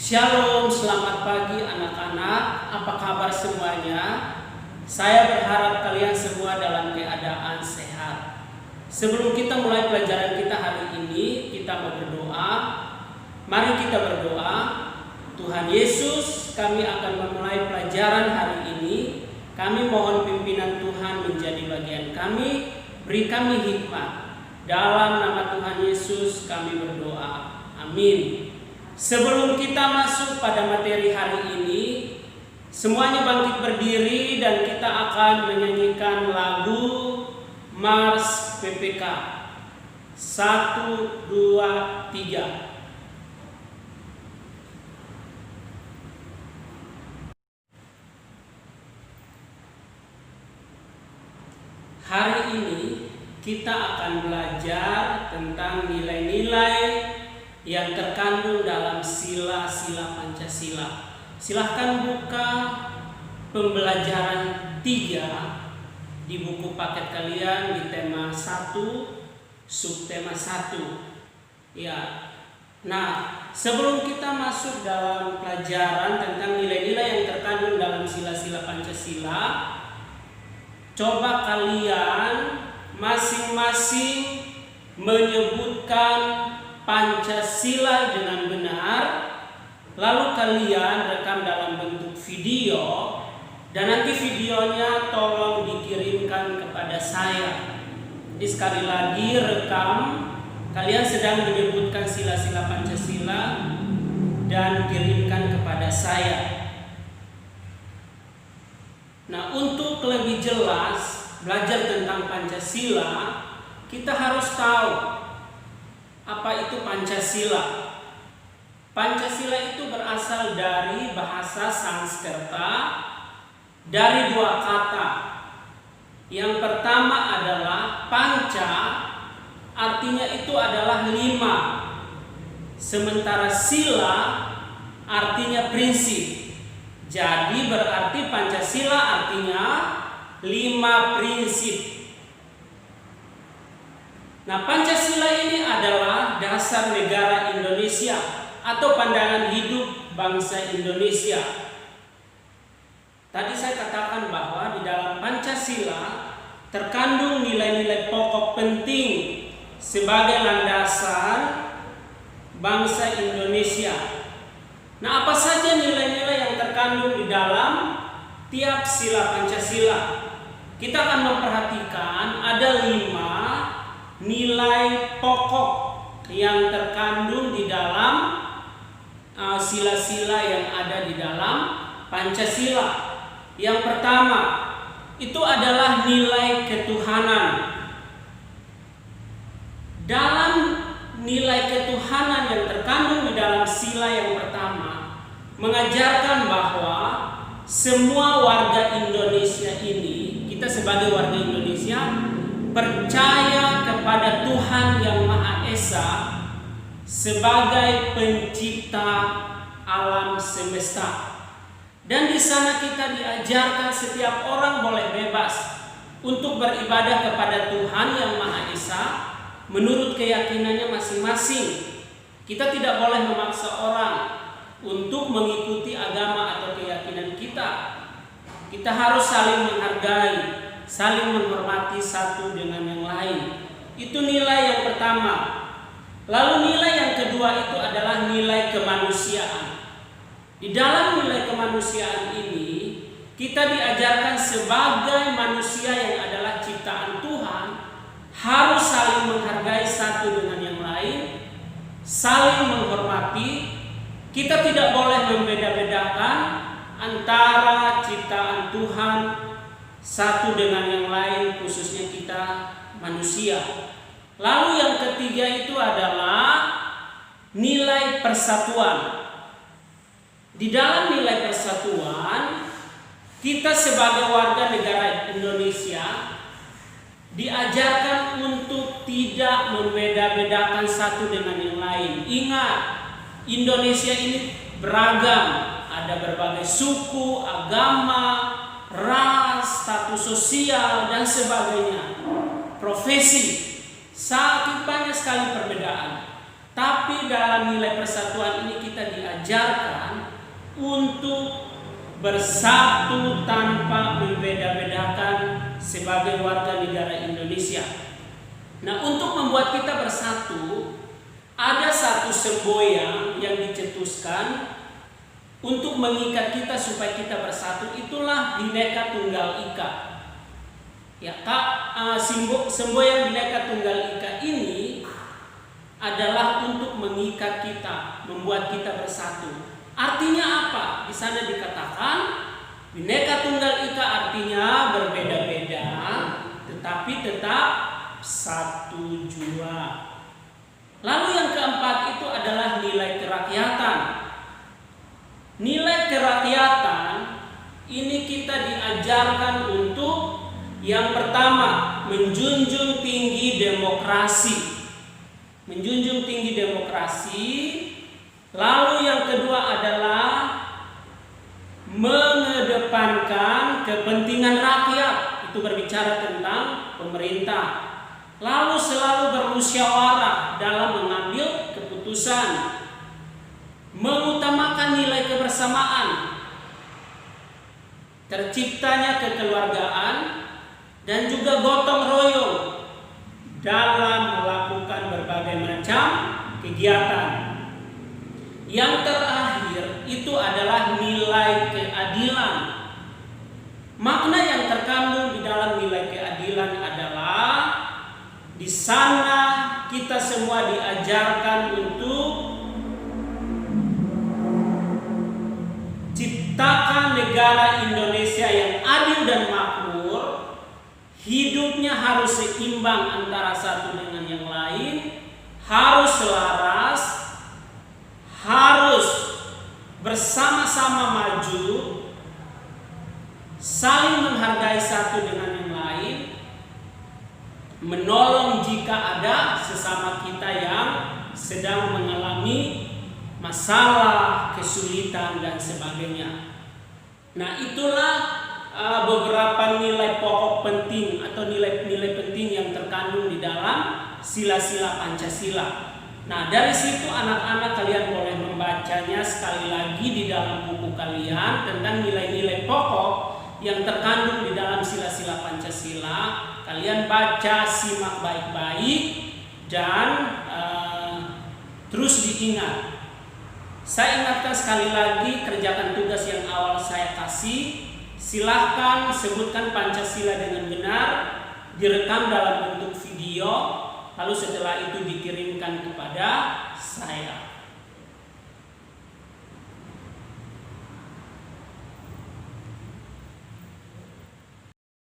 Shalom, selamat pagi anak-anak. Apa kabar semuanya? Saya berharap kalian semua dalam keadaan sehat. Sebelum kita mulai pelajaran kita hari ini, kita mau berdoa. Mari kita berdoa. Tuhan Yesus, kami akan memulai pelajaran hari ini. Kami mohon pimpinan Tuhan menjadi bagian kami. Beri kami hikmat. Dalam nama Tuhan Yesus kami berdoa. Amin. Sebelum kita masuk pada materi hari ini, semuanya bangkit berdiri dan kita akan menyanyikan lagu Mars PPK. 1, 2, 3. Hari ini kita akan belajar tentang nilai-nilai yang terkandung dalam sila-sila Pancasila. Silahkan buka pembelajaran 3 di buku paket kalian di tema 1, subtema 1. Ya. Nah, sebelum kita masuk dalam pelajaran tentang nilai-nilai yang terkandung dalam sila-sila Pancasila, coba kalian masing-masing menyebutkan Pancasila dengan benar, lalu kalian rekam dalam bentuk video, dan nanti videonya tolong dikirimkan kepada saya. Jadi sekali lagi rekam, kalian sedang menyebutkan sila-sila Pancasila dan kirimkan kepada saya. Nah, untuk lebih jelas belajar tentang Pancasila, kita harus tahu apa itu Pancasila. Pancasila itu berasal dari bahasa Sanskerta dari 2 kata. Yang pertama adalah panca, artinya itu adalah 5. Sementara sila artinya prinsip. Jadi berarti Pancasila artinya 5 prinsip. Nah, Pancasila ini adalah dasar negara Indonesia atau pandangan hidup bangsa Indonesia. Tadi saya katakan bahwa di dalam Pancasila terkandung nilai-nilai pokok penting sebagai landasan bangsa Indonesia. Nah, apa saja nilai-nilai yang terkandung di dalam tiap sila Pancasila? Kita akan memperhatikan ada 5 nilai pokok yang terkandung di dalam sila-sila yang ada di dalam Pancasila. Yang pertama itu adalah nilai ketuhanan. Dalam nilai ketuhanan yang terkandung di dalam sila yang pertama mengajarkan bahwa semua warga Indonesia ini, kita sebagai warga Indonesia percaya kepada Tuhan Yang Maha Esa sebagai pencipta alam semesta. Dan di sana kita diajarkan setiap orang boleh bebas untuk beribadah kepada Tuhan Yang Maha Esa menurut keyakinannya masing-masing. Kita tidak boleh memaksa orang untuk mengikuti agama atau keyakinan kita. Kita harus saling menghargai, saling menghormati satu dengan yang lain. Itu nilai yang pertama. Lalu nilai yang kedua itu adalah nilai kemanusiaan. Di dalam nilai kemanusiaan ini, kita diajarkan sebagai manusia yang adalah ciptaan Tuhan harus saling menghargai satu dengan yang lain, saling menghormati. Kita tidak boleh membeda-bedakan antara ciptaan Tuhan satu dengan yang lain, khususnya kita manusia. Lalu yang ketiga itu adalah nilai persatuan. Di dalam nilai persatuan, kita sebagai warga negara Indonesia diajarkan untuk tidak membeda-bedakan satu dengan yang lain. Ingat, Indonesia ini beragam, ada berbagai suku, agama, ras, status sosial, dan sebagainya, profesi. Sangat banyak sekali perbedaan. Tapi dalam nilai persatuan ini kita diajarkan untuk bersatu tanpa membeda-bedakan sebagai warga negara Indonesia. Nah, untuk membuat kita bersatu, ada satu semboyan yang dicetuskan untuk mengikat kita supaya kita bersatu, itulah Bhinneka Tunggal Ika. Ya, semboyan Bhinneka Tunggal Ika ini adalah untuk mengikat kita, membuat kita bersatu. Artinya apa? Di sana dikatakan Bhinneka Tunggal Ika artinya berbeda-beda, tetapi tetap satu jua. Lalu yang keempat itu adalah nilai kerakyatan. Nilai kerakyatan ini kita diajarkan untuk yang pertama menjunjung tinggi demokrasi. Menjunjung tinggi demokrasi. Lalu yang kedua adalah mengedepankan kepentingan rakyat. Itu berbicara tentang pemerintah. Lalu selalu bermusyawarah dalam mengambil keputusan. Mengutamakan nilai kebersamaan. Terciptanya kekeluargaan dan juga gotong royong dalam melakukan berbagai macam kegiatan. Yang terakhir itu adalah nilai keadilan. Makna yang terkandung di dalam nilai keadilan adalah di sana kita semua diajarkan untuk ciptakan negara Indonesia yang adil dan makmur. Hidupnya harus seimbang antara satu dengan yang lain, harus selaras, harus bersama-sama maju, saling menghargai satu dengan yang lain, menolong jika ada sesama kita yang sedang mengalami masalah, kesulitan dan sebagainya. Nah, itulah beberapa nilai pokok penting atau nilai-nilai penting yang terkandung di dalam sila-sila Pancasila. Nah, dari situ anak-anak kalian boleh membacanya sekali lagi di dalam buku kalian tentang nilai-nilai pokok yang terkandung di dalam sila-sila Pancasila. Kalian baca, simak baik-baik dan terus diingat. Saya ingatkan sekali lagi, kerjakan tugas yang awal saya kasih. Silahkan sebutkan Pancasila dengan benar, direkam dalam bentuk video, lalu setelah itu dikirimkan kepada saya.